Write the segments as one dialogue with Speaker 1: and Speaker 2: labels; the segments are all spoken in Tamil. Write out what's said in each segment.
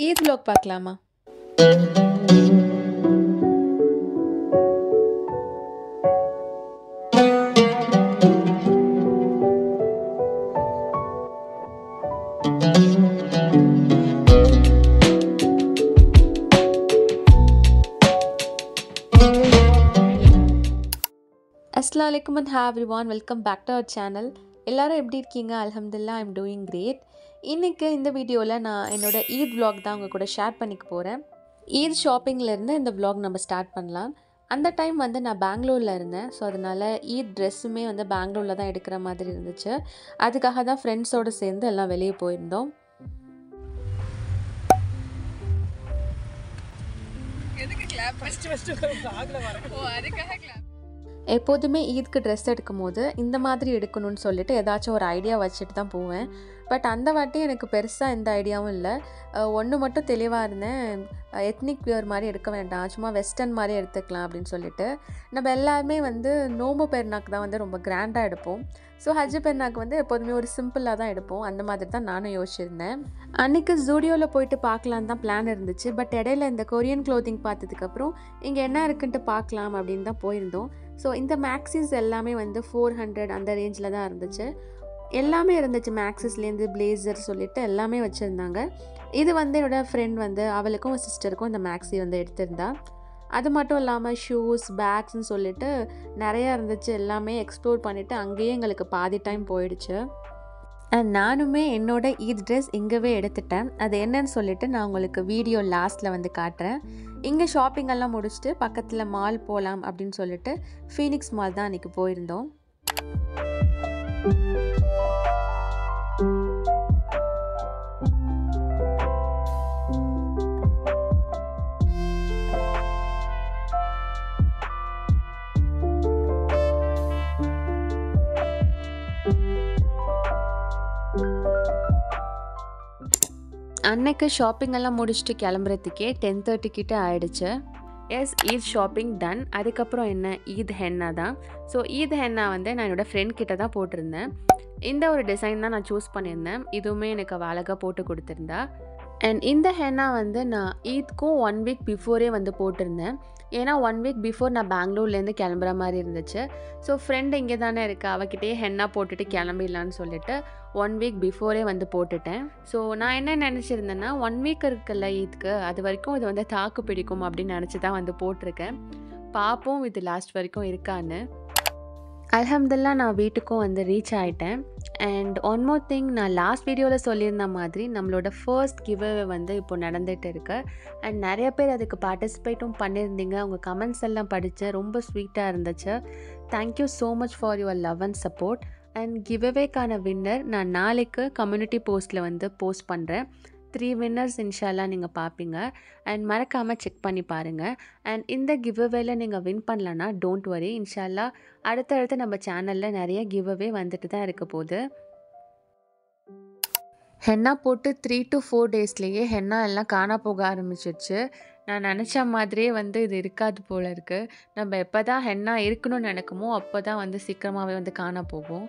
Speaker 1: ஈத் vlog பார்க்கலாமா? அஸ்ஸலாமு அலைக்கும் and hi everyone, welcome back to our channel. எல்லாரும் எப்படி இருக்கீங்க? அல்ஹம்துலில்லாஹ், ஐ எம் டூயிங் கிரேட். இன்றைக்கி இந்த வீடியோவில் நான் என்னோட ஈத் vlog தான் உங்கள் கூட ஷேர் பண்ணிக்க போகிறேன். ஈத் ஷாப்பிங்லேருந்து இந்த vlog நம்ம ஸ்டார்ட் பண்ணலாம். அந்த டைம் வந்து நான் பெங்களூரில் இருந்தேன். ஸோ அதனால் ஈத் ட்ரெஸ்ஸுமே வந்து பெங்களூரில் தான் எடுக்கிற மாதிரி இருந்துச்சு. அதுக்காக தான் ஃப்ரெண்ட்ஸோடு சேர்ந்து எல்லாம் வெளியே போயிருந்தோம். எப்போதுமே ஈத்க்கு ட்ரெஸ் எடுக்கும் போது இந்த மாதிரி எடுக்கணும்னு சொல்லிட்டு ஏதாச்சும் ஒரு ஐடியா வச்சுட்டு தான் போவேன். பட் அந்த வாட்டி எனக்கு பெருசாக எந்த ஐடியாவும் இல்லை. ஒன்று மட்டும் தெளிவாக இருந்தேன், எத்னிக் வியர் மாதிரி எடுக்க வேண்டாம், சும்மா வெஸ்டர்ன் மாதிரி எடுத்துக்கலாம் அப்படின்னு சொல்லிட்டு. நம்ம எல்லாருமே வந்து நோம்பு பெருநாக்கு தான் வந்து ரொம்ப கிராண்டாக எடுப்போம். ஸோ ஹஜ்ஜு பெருநாக்கு வந்து எப்போதுமே ஒரு சிம்பிளாக தான் எடுப்போம். அந்த மாதிரி தான் நானும் யோசிச்சிருந்தேன். அன்றைக்கி ஜூடியோவில் போயிட்டு பார்க்கலான்னு தான் பிளான் இருந்துச்சு. பட் இடையில இந்த கொரியன் க்ளோத்திங் பார்த்ததுக்கப்புறம் இங்கே என்ன இருக்குன்ட்டு பார்க்கலாம் அப்படின்னு தான் போயிருந்தோம். ஸோ இந்த மேக்ஸிஸ் எல்லாமே வந்து 400 அந்த ரேஞ்சில் தான் இருந்துச்சு. எல்லாமே இருந்துச்சு, மேக்ஸிஸ்லேருந்து பிளேசர் சொல்லிட்டு எல்லாமே வச்சுருந்தாங்க. இது வந்து என்னோடய ஃப்ரெண்ட் வந்து அவளுக்கும் சிஸ்டருக்கும் இந்த மேக்ஸி வந்து எடுத்திருந்தா. அது மட்டும் இல்லாமல் ஷூஸ், பேக்ஸ்ன்னு சொல்லிட்டு நிறையா இருந்துச்சு. எல்லாமே எக்ஸ்ப்ளோர் பண்ணிவிட்டு அங்கேயே எங்களுக்கு பாதி டைம் போயிடுச்சு. அண்ட் நானுமே என்னோட ஈத் ட்ரெஸ் இங்கேவே எடுத்துட்டேன். அது என்னன்னு சொல்லிட்டு நான் உங்களுக்கு வீடியோ லாஸ்ட்டில் வந்து காட்டுறேன். இங்கே ஷாப்பிங்கெல்லாம் முடிச்சுட்டு பக்கத்தில் மால் போகலாம் அப்படின்னு சொல்லிட்டு ஃபீனிக்ஸ் மால் தான் அன்றைக்கி போயிருந்தோம். அன்னைக்கு ஷாப்பிங்கெல்லாம் முடிச்சுட்டு கிளம்புறதுக்கே 10:30 கிட்ட ஆயிடுச்சு. Eid shopping done. அதுக்கப்புறம் என்ன, ஈத் ஹென்னா தான். ஸோ ஈத் ஹென்னா வந்து நான் என்னோடய ஃப்ரெண்ட் கிட்ட தான் போட்டிருந்தேன். இந்த ஒரு டிசைன் தான் நான் சூஸ் பண்ணியிருந்தேன். இதுவுமே எனக்கு அழகாக போட்டு கொடுத்துருந்தா. அண்ட் இந்த ஹென்னா வந்து நான் ஈத்க்கும் 1 வீக் பிஃபோரே வந்து போட்டிருந்தேன். ஏன்னா 1 வீக் பிஃபோர் நான் பெங்களூர்லேருந்து கிளம்புற மாதிரி இருந்துச்சு. ஸோ ஃப்ரெண்டு இங்கே தானே இருக்கா, அவகிட்டே ஹென்னா போட்டுட்டு கிளம்பிடலான்னு சொல்லிட்டு 1 வீக் பிஃபோரே வந்து போட்டுட்டேன். ஸோ நான் என்ன நினச்சிருந்தேன்னா 1 வீக் இருக்குல்ல ஈத்க்கு, அது வரைக்கும் இது வந்து தாக்கு பிடிக்கும் அப்படின்னு நினச்சி தான் வந்து போட்டிருக்கேன். பார்ப்போம் இது லாஸ்ட் வரைக்கும் இருக்கான்னு. அல்ஹம்துலில்லாஹ் நான் வீட்டுக்கும் வந்து ரீச் ஆகிட்டேன். அண்ட் ஒன் மோர் திங், நான் லாஸ்ட் வீடியோவில் சொல்லியிருந்த மாதிரி நம்மளோட ஃபர்ஸ்ட் கிவ்அவே வந்து இப்போ நடந்துகிட்டு இருக்கு. அண்ட் நிறைய பேர் அதுக்கு பார்ட்டிசிபேட்டும் பண்ணியிருந்தீங்க. உங்கள் கமெண்ட்ஸ் எல்லாம் படித்து ரொம்ப ஸ்வீட்டாக இருந்துச்சு. Thank you so much for your love and support. And கிவ்அவேக்கான வின்னர் நான் நாளைக்கு கம்யூனிட்டி போஸ்ட்டில் வந்து போஸ்ட் பண்ணுறேன். 3 வின்னர்ஸ் இன்ஷால்லா நீங்கள் பார்ப்பீங்க. அண்ட் மறக்காமல் செக் பண்ணி பாருங்கள். அண்ட் இந்த கிவ்அவேல நீங்கள் வின் பண்ணலன்னா டோன்ட் வரி, இன்ஷால்லா அடுத்தடுத்து நம்ம சேனலில் நிறைய கிவ்அவே வந்துட்டு தான் இருக்க போகுது. ஹென்னா போட்டு 3 to 4 டேஸ்லேயே ஹென்னா எல்லாம் காணா போக ஆரம்பிச்சிருச்சு. நான் நினச்ச மாதிரியே வந்து இது இருக்காது போல் இருக்குது. நம்ம எப்போ தான் ஹென்னா இருக்கணும்னு நினைக்குமோ அப்போ தான் வந்து சீக்கிரமாகவே வந்து காணா போகும்.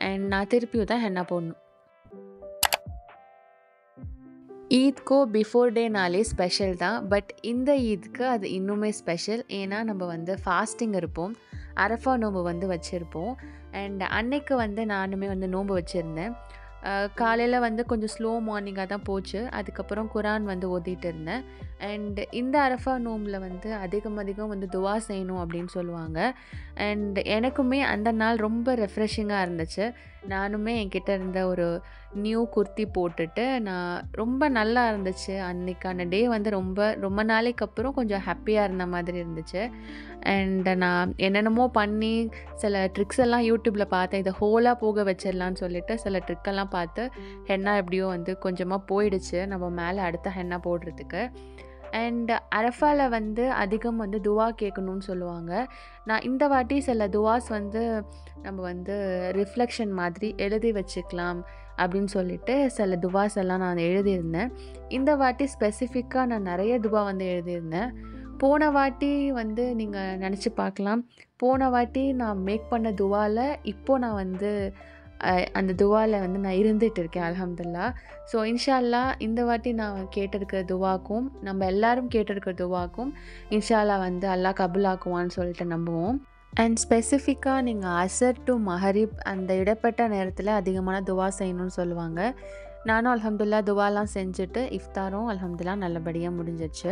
Speaker 1: அண்ட் நான் திருப்பியும் தான் ஹென்னா போடணும். ஈத்க்கோ பிஃபோர் டேனாலே ஸ்பெஷல் தான். பட் இந்த ஈத்க்கு அது இன்னுமே ஸ்பெஷல். ஏன்னா நம்ம வந்து ஃபாஸ்டிங் இருப்போம், அரஃபா நோம்பு வந்து வச்சுருப்போம். அண்ட் அன்னைக்கு வந்து நானுமே வந்து நோம்பு வச்சுருந்தேன். காலையில் வந்து கொஞ்சம் ஸ்லோ மார்னிங்காக தான் போச்சு. அதுக்கப்புறம் குரான் வந்து ஓதிட்டு இருந்தேன். அண்ட் இந்த அரஃபா நோம்பில் வந்து அதிகம் வந்து துவா செய்யணும் அப்படின்னு சொல்லுவாங்க. அண்ட் எனக்குமே அந்த நாள் ரொம்ப ரெஃப்ரெஷிங்காக இருந்துச்சு. நானுமே என்கிட்ட இருந்த ஒரு நியூ குர்த்தி போட்டுட்டு நான் ரொம்ப நல்லா இருந்துச்சு. அன்றைக்கான டே வந்து ரொம்ப நாளைக்கு அப்புறம் கொஞ்சம் ஹாப்பியாக இருந்த மாதிரி இருந்துச்சு. அண்ட் நான் என்னென்னமோ பண்ணி சில ட்ரிக்ஸ் எல்லாம் யூடியூப்பில் பார்த்தேன். இதை ஹோலாக போக வச்சிடலான்னு சொல்லிட்டு சில ட்ரிக்கெல்லாம் பார்த்து ஹென்னா எப்படியோ வந்து கொஞ்சமாக போயிடுச்சு நம்ம மேலே அடுத்த ஹென்னா போடுறதுக்கு. அண்ட் அரஃபாவில் வந்து அதிகம் வந்து துவா கேட்கணும்னு சொல்லுவாங்க. நான் இந்த வாட்டி சில துவாஸ் வந்து நம்ம வந்து ரிஃப்ளெக்ஷன் மாதிரி எழுதி வச்சுக்கலாம் அப்படின்னு சொல்லிட்டு சில துவாஸ் எல்லாம் நான் எழுதியிருந்தேன். இந்த வாட்டி ஸ்பெசிஃபிக்காக நான் நிறைய துவா வந்து எழுதியிருந்தேன். போன வாட்டி வந்து நீங்கள் நினச்சி பார்க்கலாம், போன வாட்டி நான் மேக் பண்ண துவாவில் இப்போது நான் வந்து அந்த துவால வந்து நான் இருந்துட்டு இருக்கேன் அல்ஹம்துலில்லாஹ். ஸோ இன்ஷா அல்லாஹ் இந்த வாட்டி நான் கேட்டிருக்கிற துவாக்கும் நம்ம எல்லாரும் கேட்டிருக்கிற துவாக்கும் இன்ஷா அல்லாஹ் வந்து அல்லாஹ் கபூலாக்குவான்னு சொல்லிட்டு நம்புவோம். அண்ட் ஸ்பெசிஃபிக்காக நீங்கள் அசர் டு மஹரிப் அந்த இடைப்பட்ட நேரத்தில் அதிகமான துவா செய்யணும்னு சொல்லுவாங்க. நானும் அல்ஹம்துலில்லாஹ் துவாலாம் செஞ்சுட்டு இஃப்தாரும் அல்ஹம்துலில்லாஹ் நல்லபடியாக முடிஞ்சிச்சு.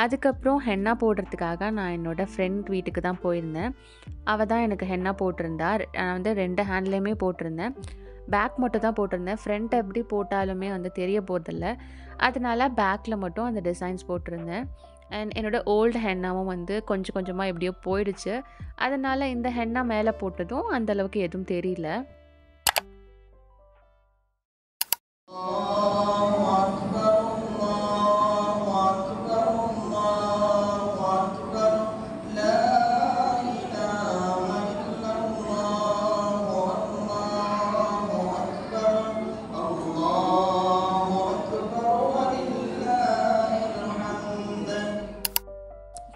Speaker 1: அதுக்கப்புறம் ஹென்னா போடுறதுக்காக நான் என்னோடய ஃப்ரெண்ட் வீட்டுக்கு தான் போயிருந்தேன். அவள் தான் எனக்கு ஹென்னா போட்டிருந்தா. நான் வந்து 2 ஹேண்ட்லேயுமே போட்டிருந்தேன். பேக் மட்டும் தான் போட்டிருந்தேன். ஃப்ரண்ட் எப்படி போட்டாலுமே வந்து தெரிய போகிறதில்ல. அதனால பேக்கில் மட்டும் அந்த டிசைன்ஸ் போட்டிருந்தேன். அண்ட் என்னோடய ஓல்டு ஹென்னாவும் வந்து கொஞ்சம் கொஞ்சமாக எப்படியோ போயிடுச்சு. அதனால் இந்த ஹென்னா மேலே போட்டதும் அந்தளவுக்கு எதுவும் தெரியல.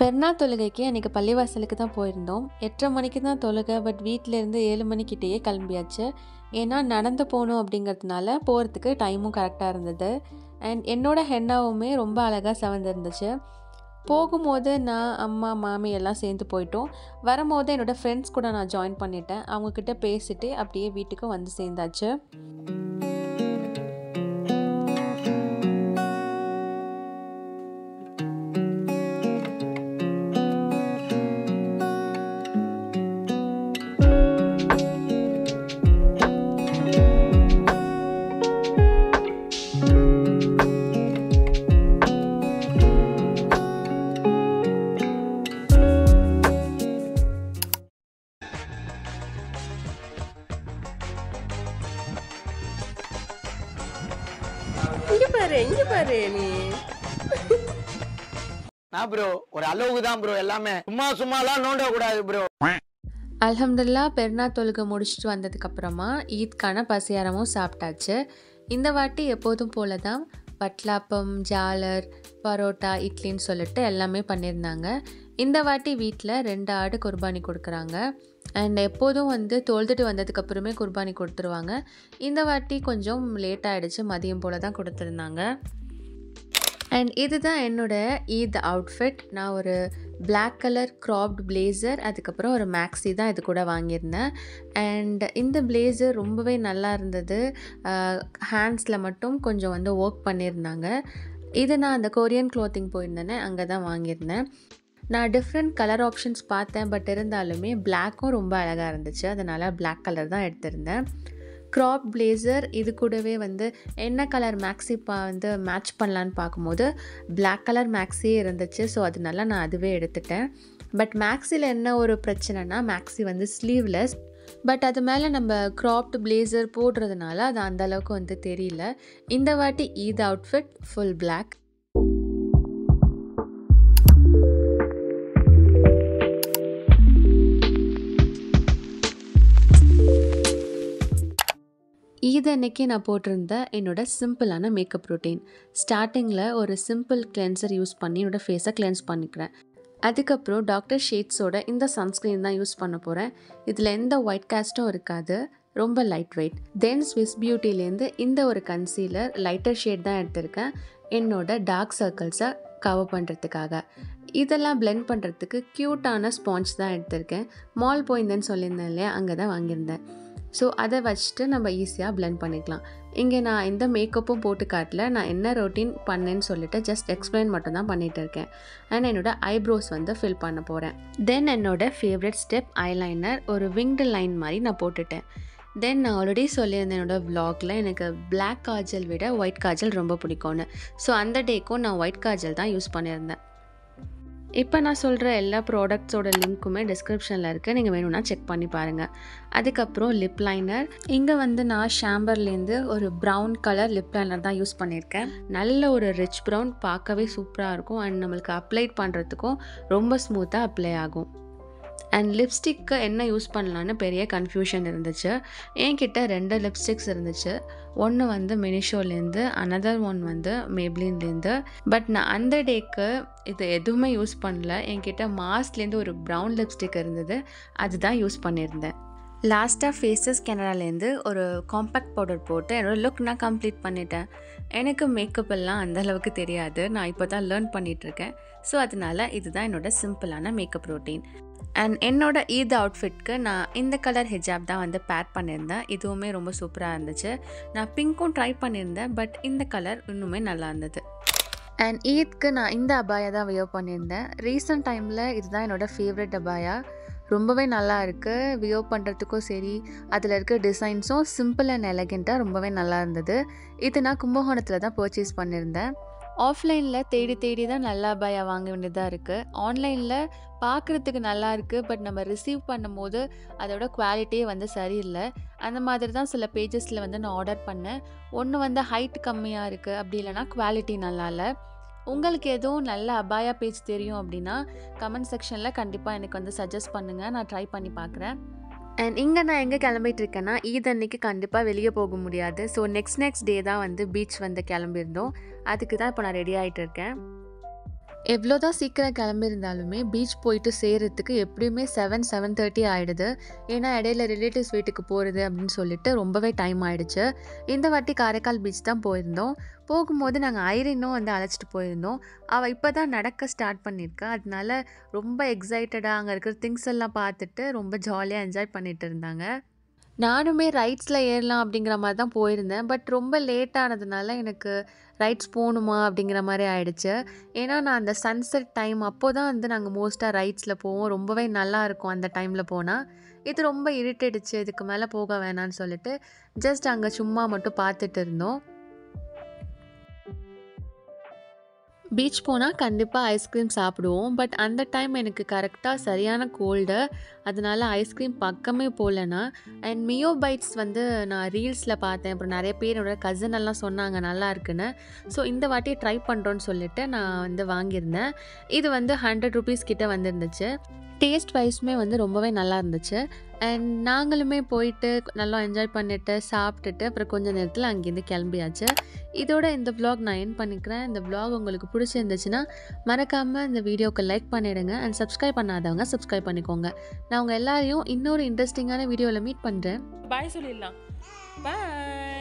Speaker 1: பெருநாள் தொழுகைக்கு அன்றைக்கி பள்ளிவாசலுக்கு தான் போயிருந்தோம். 8:30 மணிக்கு தான் தொழுகை. பட் வீட்டிலேருந்து 7 மணிக்கிட்டேயே கிளம்பியாச்சு. ஏன்னா நடந்து போகணும் அப்படிங்கிறதுனால போகிறதுக்கு டைமும் கரெக்டாக இருந்தது. அண்ட் என்னோடய ஹென்னாவுமே ரொம்ப அழகாக செவந்திருந்துச்சு. போகும்போது நான் அம்மா மாமி எல்லாம் சேர்ந்து போயிட்டோம். வரும்போது என்னோடய ஃப்ரெண்ட்ஸ் கூட நான் ஜாயின் பண்ணிட்டேன். அவங்கக்கிட்ட பேசிட்டு அப்படியே வீட்டுக்கு வந்து சேர்ந்தாச்சு.
Speaker 2: இங்க பாரு நீ.
Speaker 3: நான் ப்ரோ ஒரு அளவுக்கு தான் ப்ரோ, எல்லாமே சும்மாலாம் நோண்ட கூடாது ப்ரோ.
Speaker 1: அல்ஹம்துலில்லாஹ் பெருநாள் தொழுகை முடிச்சுட்டு வந்ததுக்கப்புறமா ஈத்க்கான பசியாரமும் சாப்பிட்டாச்சு. இந்த வாட்டி எப்போதும் போல தான் வட்லாப்பம், ஜாலர், பரோட்டா, இட்லின்னு சொல்லிட்டு எல்லாமே பண்ணியிருந்தாங்க. இந்த வாட்டி வீட்டில் 2 ஆடு குர்பானி கொடுக்குறாங்க. அண்ட் எப்போதும் வந்து தொழுதுட்டு வந்ததுக்கப்புறமே குர்பானி கொடுத்துருவாங்க. இந்த வாட்டி கொஞ்சம் லேட் ஆகிடுச்சு, மதியம் போல் தான் கொடுத்துருந்தாங்க. அண்ட் இதுதான் என்னோடய ஈத் அவுட்ஃபிட். நான் ஒரு பிளாக் கலர் க்ராப்டு பிளேசர், அதுக்கப்புறம் ஒரு மேக்ஸி தான் இது கூட வாங்கியிருந்தேன். அண்ட் இந்த பிளேசர் ரொம்பவே நல்லா இருந்தது. ஹேண்ட்ஸில் மட்டும் கொஞ்சம் வந்து ஒர்க் பண்ணியிருந்தாங்க. இது நான் அந்த கொரியன் க்ளோத்திங் போயிருந்தேனே அங்கே தான் வாங்கியிருந்தேன். நான் டிஃப்ரெண்ட் கலர் ஆப்ஷன்ஸ் பார்த்தேன். பட் இருந்தாலுமே பிளாக்கும் ரொம்ப அழகாக இருந்துச்சு. அதனால் பிளாக் கலர் தான் எடுத்திருந்தேன். க்ராப் பிளேசர் இது கூடவே வந்து என்ன கலர் மேக்ஸி வந்து மேட்ச் பண்ணலான்னு பார்க்கும்போது பிளாக் கலர் மேக்ஸியே இருந்துச்சு. ஸோ அதனால நான் அதுவே எடுத்துட்டேன். பட் மேக்ஸியில் என்ன ஒரு பிரச்சனைனா மேக்ஸி வந்து ஸ்லீவ்லெஸ். பட் அது மேலே நம்ம க்ராப்டு பிளேசர் போடுறதுனால அது அந்தளவுக்கு வந்து தெரியல. இந்த வாட்டி ஈத் அவுட்ஃபிட் ஃபுல் பிளாக். ஈத் அன்னைக்கு நான் போட்டிருந்த என்னோடய சிம்பிளான மேக்கப் ரொட்டீன். ஸ்டார்டிங்கில் ஒரு சிம்பிள் கிளென்சர் யூஸ் பண்ணி என்னோடய ஃபேஸை கிளென்ஸ் பண்ணிக்கிறேன். அதுக்கப்புறம் டாக்டர் ஷேட்ஸோட இந்த சன்ஸ்க்ரீன் தான் யூஸ் பண்ண போகிறேன். இதில் எந்த ஒயிட் காஸ்ட்டும் இருக்காது, ரொம்ப லைட் வெயிட். தென் ஸ்விஸ் பியூட்டிலேருந்து இந்த ஒரு கன்சீலர் லைட்டர் ஷேட் தான் எடுத்திருக்கேன் என்னோட டார்க் சர்க்கிள்ஸை கவர் பண்ணுறதுக்காக. இதெல்லாம் பிளெண்ட் பண்ணுறதுக்கு க்யூட்டான ஸ்பாஞ்ச் தான் எடுத்திருக்கேன். மால் போயிருந்தேன்னு சொல்லியிருந்தேன் இல்லையா, அங்கே தான் வாங்கியிருந்தேன். ஸோ அதை வச்சுட்டு நம்ம ஈஸியாக பிளெண்ட் பண்ணிக்கலாம். இங்கே நான் இந்த மேக்கப்பும் போட்டு காட்டல, நான் என்ன ரொட்டீன் பண்ணேன்னு சொல்லிட்டு ஜஸ்ட் எக்ஸ்பிளைன் மட்டும் தான் பண்ணிகிட்டு இருக்கேன். அண்ட் என்னோடய ஐப்ரோஸ் வந்து ஃபில் பண்ண போகிறேன். தென் என்னோடய ஃபேவரட் ஸ்டெப் ஐலைனர், ஒரு விங்டு லைன் மாதிரி நான் போட்டுட்டேன். தென் நான் ஆல்ரெடி சொல்லியிருந்தேன் என்னோடய விலாகில் எனக்கு பிளாக் காஜல் விட ஒயிட் காஜல் ரொம்ப பிடிக்கும்னு. ஸோ அந்த டேக்கும் நான் ஒயிட் காஜல் தான் யூஸ் பண்ணியிருந்தேன். இப்போ நான் சொல்கிற எல்லா ப்ராடக்ட்ஸோட லிங்க்குமே டிஸ்கிரிப்ஷனில் இருக்குது, நீங்கள் வேணும்னா செக் பண்ணி பாருங்கள். அதுக்கப்புறம் லிப் லைனர். இங்கே வந்து நான் ஷாம்பர்லேருந்து ஒரு ப்ரௌன் கலர் லிப் லைனர் தான் யூஸ் பண்ணியிருக்கேன். நல்ல ஒரு ரிச் ப்ரௌன், பார்க்கவே சூப்பராக இருக்கும். அண்ட் நம்மளுக்கு அப்ளை பண்ணுறதுக்கும் ரொம்ப ஸ்மூத்தாக அப்ளை ஆகும். அண்ட் லிப்ஸ்டிக்கு என்ன யூஸ் பண்ணலான்னு பெரிய கன்ஃபியூஷன் இருந்துச்சு. என்கிட்ட 2 லிப்ஸ்டிக்ஸ் இருந்துச்சு. ஒன்று வந்து மினிஷோலேருந்து, அனதர் ஒன் வந்து மேப்ளின்லேருந்து. பட் நான் அந்த டேக்கு இது எதுவுமே யூஸ் பண்ணல. என்கிட்ட மாஸ்லேருந்து ஒரு ப்ரௌன் லிப்ஸ்டிக் இருந்தது, அதுதான் யூஸ் பண்ணியிருந்தேன். லாஸ்ட்டாக ஃபேஸஸ் கனடாலேருந்து ஒரு காம்பேக்ட் பவுடர் போட்டு என்னோடய லுக் நான் கம்ப்ளீட் பண்ணிட்டேன். எனக்கு மேக்கப் எல்லாம் அந்தளவுக்கு தெரியாது. நான் இப்போ தான் லேர்ன் பண்ணிகிட்ருக்கேன். ஸோ அதனால் இதுதான் என்னோடய சிம்பிளான மேக்கப் ரொட்டீன். அண்ட் என்னோடய ஈத் அவுட்ஃபிட்க்கு நான் இந்த கலர் ஹிஜாப் தான் வந்து பேர் பண்ணியிருந்தேன். இதுவுமே ரொம்ப சூப்பராக இருந்துச்சு. நான் பிங்க்கும் ட்ரை பண்ணியிருந்தேன், பட் இந்த கலர் இன்னுமே நல்லா இருந்தது. அண்ட் ஈத்க்கு நான் இந்த அபாயா தான் வியர் பண்ணியிருந்தேன். ரீசெண்ட் டைமில் இதுதான் என்னோடய ஃபேவரட் அபாயா. ரொம்பவே நல்லா இருக்குது. வியர் பண்ணுறதுக்கும் சரி, அதில் இருக்க டிசைன்ஸும் சிம்பிள் அண்ட் எலகெண்ட்டாக ரொம்பவே நல்லா இருந்தது. இது நான் கும்பகோணத்தில் தான் பர்ச்சேஸ் பண்ணியிருந்தேன். ஆஃப்லைனில் தேடி தேடி தான் நல்ல அபாயா வாங்க வேண்டியதாக இருக்குது. ஆன்லைனில் பார்க்குறதுக்கு நல்லா இருக்குது, பட் நம்ம ரிசீவ் பண்ணும்போது அதோட குவாலிட்டியே வந்து சரியில்லை. அந்த மாதிரி தான் சில பேஜஸில் வந்து நான் ஆர்டர் பண்ணேன். ஒன்று வந்து ஹைட் கம்மியாக இருக்குது, அப்படி இல்லைனா குவாலிட்டி நல்லா இல்லை. உங்களுக்கு எதுவும் நல்ல அபாயா பேஜ் தெரியும் அப்படின்னா கமெண்ட் செக்ஷனில் கண்டிப்பாக எனக்கு வந்து சஜஸ்ட் பண்ணுங்கள். நான் ட்ரை பண்ணி பார்க்குறேன். அண்ட் இங்கே நான் எங்கே கிளம்பிட்டு இருக்கேன்னா, ஈத் அன்னைக்கு கண்டிப்பாக வெளியே போக முடியாது. ஸோ நெக்ஸ்ட் டே தான் வந்து பீச் வந்து கிளம்பியிருந்தோம். அதுக்கு தான் இப்போ நான் ரெடி ஆகிட்டு இருக்கேன். எவ்வளோ தான் சீக்கிரம் கிளம்பியிருந்தாலுமே பீச் போயிட்டு சேர்கிறதுக்கு எப்படியுமே 7:30 ஆகிடுது. ஏன்னா இடையில ரிலேட்டிவ்ஸ் வீட்டுக்கு போகிறது அப்படின்னு சொல்லிட்டு ரொம்பவே டைம் ஆகிடுச்சு. இந்த வாட்டி காரைக்கால் பீச் தான் போயிருந்தோம். போகும்போது நாங்கள் ஐரினும் வந்து அழைச்சிட்டு போயிருந்தோம். அவள் இப்போ தான் நடக்க ஸ்டார்ட் பண்ணியிருக்கா. அதனால ரொம்ப எக்ஸைட்டடாக அங்கே இருக்கிற திங்ஸ் எல்லாம் பார்த்துட்டு ரொம்ப ஜாலியாக என்ஜாய் பண்ணிகிட்டு இருந்தாங்க. நானுமே ரைட்ஸில் ஏறலாம் அப்படிங்கிற மாதிரி தான் போயிருந்தேன். பட் ரொம்ப லேட்டானதுனால எனக்கு ரைட்ஸ் போகணுமா அப்படிங்கிற மாதிரி ஆயிடுச்சு. ஏன்னா நான் அந்த சன்செட் டைம் அப்போ தான் வந்து நாங்கள் மோஸ்ட்டாக ரைட்ஸில் போவோம். ரொம்பவே நல்லா இருக்கும் அந்த டைமில் போனால். இது ரொம்ப இரிட்டேடுச்சு. இதுக்கு மேலே போக வேணான்னு சொல்லிட்டு ஜஸ்ட் அங்கே சும்மா மட்டும் பார்த்துட்டு இருந்தோம். பீச் போனால் கண்டிப்பாக ஐஸ்கிரீம் சாப்பிடுவோம். பட் அந்த டைம் எனக்கு கரெக்டாக சரியான கோல்டு. அதனால ஐஸ்கிரீம் பக்கமே போகலன்னா. அண்ட் மியோ பைட்ஸ் வந்து நான் ரீல்ஸில் பார்த்தேன். அப்புறம் நிறைய பேர் என்னோட கசின் எல்லாம் சொன்னாங்க நல்லா இருக்குன்னு. ஸோ இந்த வாட்டி ட்ரை பண்ணுறோன்னு சொல்லிட்டு நான் வந்து வாங்கியிருந்தேன். இது வந்து 100 rupees கிட்ட வந்துருந்துச்சு. டேஸ்ட் வைஸுமே வந்து ரொம்பவே நல்லா இருந்துச்சு. அண்ட் நாங்களுமே போயிட்டு நல்லா என்ஜாய் பண்ணிவிட்டு சாப்பிட்டுட்டு அப்புறம் கொஞ்சம் நேரத்தில் அங்கேருந்து கிளம்பியாச்சு. இதோட இந்த vlog நான் எண்ட் பண்ணிக்கிறேன். இந்த vlog உங்களுக்கு பிடிச்சிருந்துச்சுன்னா மறக்காமல் இந்த வீடியோக்கு லைக் பண்ணிவிடுங்க. அண்ட் சப்ஸ்கிரைப் பண்ணாதவங்க சப்ஸ்கிரைப் பண்ணிக்கோங்க. நான் உங்கள் எல்லாரையும் இன்னொரு இன்ட்ரெஸ்டிங்கான வீடியோவில் மீட் பண்ணுறேன்.
Speaker 2: பாய் சொல்லிடலாம். பாய்.